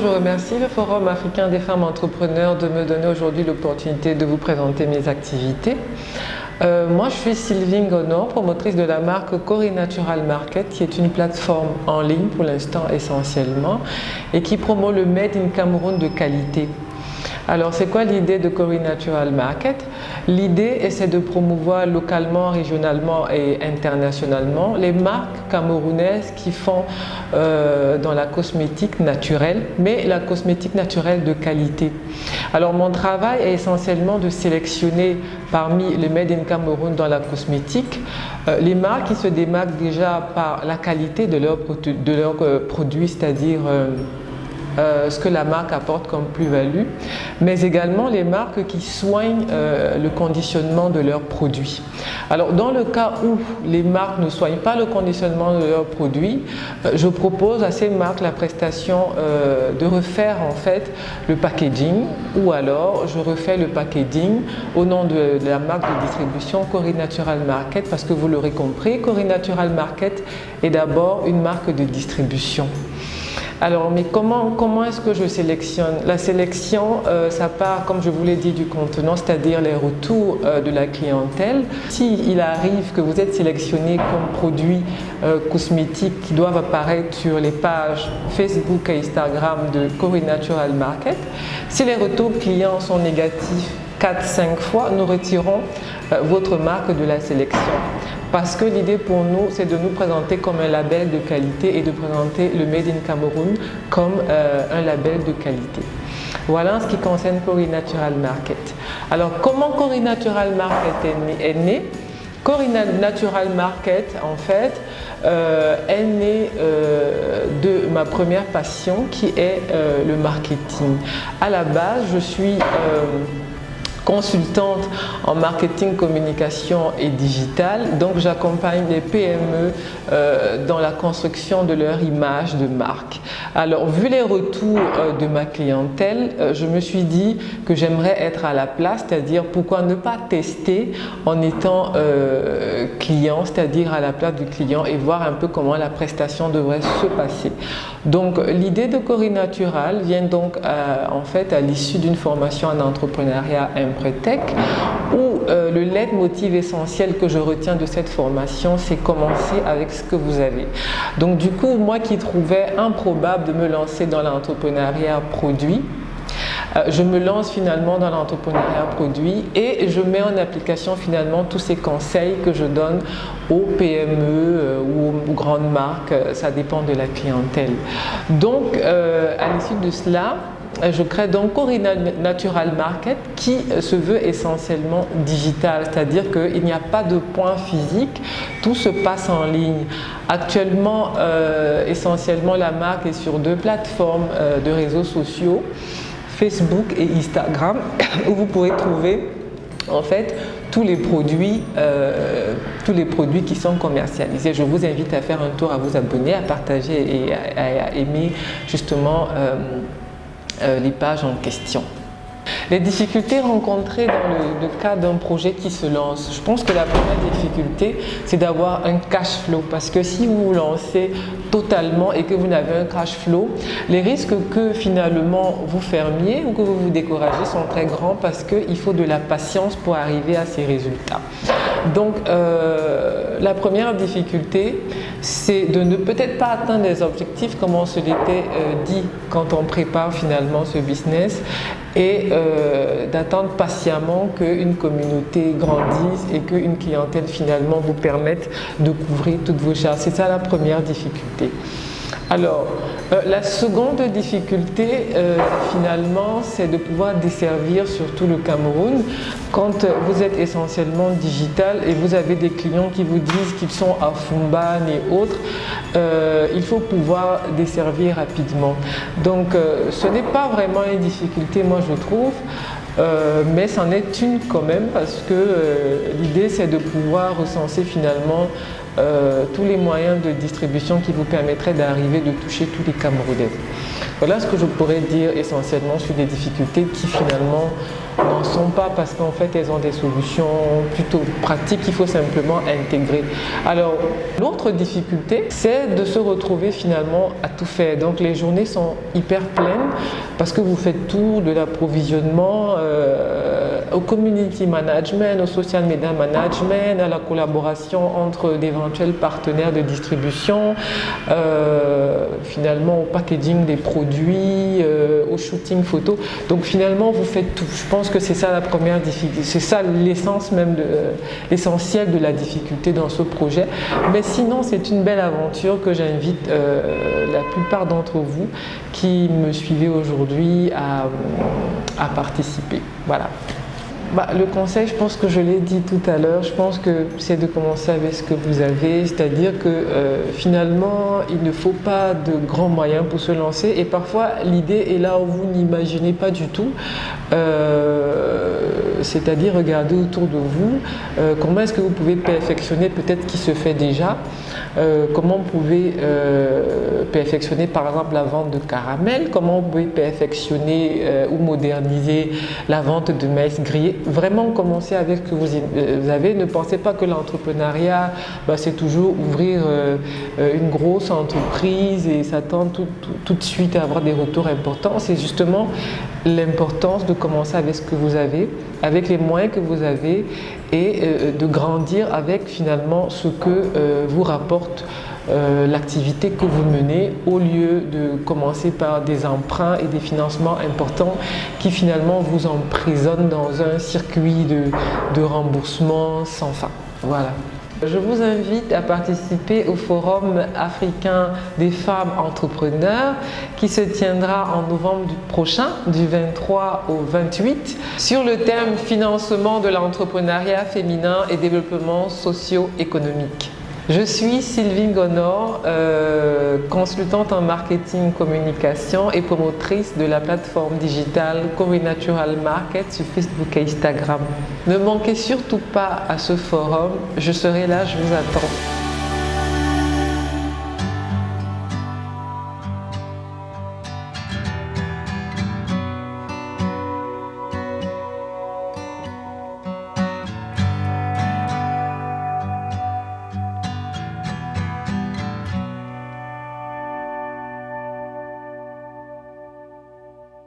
je remercie le Forum africain des femmes entrepreneurs de me donner aujourd'hui l'opportunité de vous présenter mes activités. Moi, je suis Sylvie Ngono, promotrice de la marque Cori Natural Market, qui est une plateforme en ligne pour l'instant essentiellement et qui promeut le Made in Cameroun de qualité. Alors, c'est quoi l'idée de Cori Natural Market? L'idée, c'est de promouvoir localement, régionalement et internationalement les marques camerounaises qui font dans la cosmétique naturelle, mais la cosmétique naturelle de qualité. Alors, mon travail est essentiellement de sélectionner parmi les Made in Cameroun dans la cosmétique les marques qui se démarquent déjà par la qualité de leurs produits, c'est-à-dire ce que la marque apporte comme plus-value, mais également les marques qui soignent le conditionnement de leurs produits. Alors, dans le cas où les marques ne soignent pas le conditionnement de leurs produits, je propose à ces marques la prestation de refaire en fait le packaging, ou alors je refais le packaging au nom de la marque de distribution Cori Natural Market, parce que vous l'aurez compris, Cori Natural Market est d'abord une marque de distribution. Alors, mais comment est-ce que je sélectionne? La sélection, ça part, comme je vous l'ai dit, du contenant, c'est-à-dire les retours de la clientèle. S'il arrive que vous êtes sélectionné comme produits cosmétiques qui doivent apparaître sur les pages Facebook et Instagram de Cori Natural Market, si les retours clients sont négatifs 4-5 fois, nous retirons votre marque de la sélection. Parce que l'idée pour nous, c'est de nous présenter comme un label de qualité et de présenter le Made in Cameroun comme un label de qualité. Voilà en ce qui concerne Cori Natural Market. Alors, comment Cori Natural Market est né? Cori Natural Market, en fait, est née de ma première passion qui est le marketing. À la base, je suis consultante en marketing, communication et digital. Donc, j'accompagne les PME dans la construction de leur image de marque. Alors, vu les retours de ma clientèle, je me suis dit que j'aimerais être à la place, c'est-à-dire pourquoi ne pas tester en étant client, c'est-à-dire à la place du client et voir un peu comment la prestation devrait se passer. Donc, l'idée de Cori Natural vient donc en fait à l'issue d'une formation en entrepreneuriat Impretech, où le leitmotiv essentiel que je retiens de cette formation, c'est commencer avec ce que vous avez. Donc du coup, moi qui trouvais improbable de me lancer dans l'entrepreneuriat produit, je me lance finalement dans l'entrepreneuriat produit et je mets en application finalement tous ces conseils que je donne aux PME ou aux grandes marques, ça dépend de la clientèle. Donc à l'issue de cela, je crée donc Cori Natural Market qui se veut essentiellement digital, c'est-à-dire qu'il n'y a pas de point physique, tout se passe en ligne. Actuellement, essentiellement, la marque est sur 2 plateformes de réseaux sociaux, Facebook et Instagram, où vous pourrez trouver en fait tous les produits qui sont commercialisés. Je vous invite à faire un tour, à vous abonner, à partager et à aimer justement les pages en question. Les difficultés rencontrées dans le cadre d'un projet qui se lance. Je pense que la première difficulté, c'est d'avoir un cash flow. Parce que si vous vous lancez totalement et que vous n'avez un cash flow, les risques que finalement vous fermiez ou que vous vous découragez sont très grands parce qu'il faut de la patience pour arriver à ces résultats. Donc, la première difficulté, c'est de ne peut-être pas atteindre les objectifs comme on se l'était dit quand on prépare finalement ce business et d'attendre patiemment qu'une communauté grandisse et qu'une clientèle finalement vous permette de couvrir toutes vos charges. C'est ça la première difficulté. Alors, la seconde difficulté, finalement, c'est de pouvoir desservir surtout le Cameroun. Quand vous êtes essentiellement digital et vous avez des clients qui vous disent qu'ils sont à Fumban et autres, il faut pouvoir desservir rapidement. Donc, ce n'est pas vraiment une difficulté, moi je trouve. Mais c'en est une quand même parce que l'idée c'est de pouvoir recenser finalement tous les moyens de distribution qui vous permettraient d'arriver de toucher tous les Camerounais. Voilà ce que je pourrais dire essentiellement sur des difficultés qui finalement n'en sont pas parce qu'en fait elles ont des solutions plutôt pratiques qu'il faut simplement intégrer. Alors l'autre difficulté, c'est de se retrouver finalement à tout faire. Donc les journées sont hyper pleines parce que vous faites tout, de l'approvisionnement au community management, au social media management, à la collaboration entre d'éventuels partenaires de distribution, finalement au packaging des produits, au shooting photo. Donc finalement vous faites tout. Je pense que c'est ça la première difficulté, c'est ça l'essence même l'essentiel de la difficulté dans ce projet. Mais sinon c'est une belle aventure que j'invite la plupart d'entre vous qui me suivez aujourd'hui à participer. Voilà. Le conseil, je pense que je l'ai dit tout à l'heure, je pense que c'est de commencer avec ce que vous avez, c'est-à-dire que finalement, il ne faut pas de grands moyens pour se lancer et parfois l'idée est là où vous n'imaginez pas du tout, c'est-à-dire regarder autour de vous, comment est-ce que vous pouvez perfectionner peut-être ce qui se fait déjà, comment vous pouvez perfectionner par exemple la vente de caramel, comment vous pouvez perfectionner ou moderniser la vente de maïs grillé. Vraiment commencer avec ce que vous avez. Ne pensez pas que l'entrepreneuriat, c'est toujours ouvrir une grosse entreprise et s'attendre tout de suite à avoir des retours importants. C'est justement l'importance de commencer avec ce que vous avez, avec les moyens que vous avez et de grandir avec finalement ce que vous rapporte l'activité que vous menez au lieu de commencer par des emprunts et des financements importants qui finalement vous emprisonnent dans un circuit de remboursement sans fin. Voilà. Je vous invite à participer au Forum africain des femmes entrepreneurs qui se tiendra en novembre prochain, du 23 au 28, sur le thème financement de l'entrepreneuriat féminin et développement socio-économique. Je suis Sylvie Gonor, consultante en marketing communication et promotrice de la plateforme digitale Corée Natural Market sur Facebook et Instagram. Ne manquez surtout pas à ce forum, je serai là, je vous attends.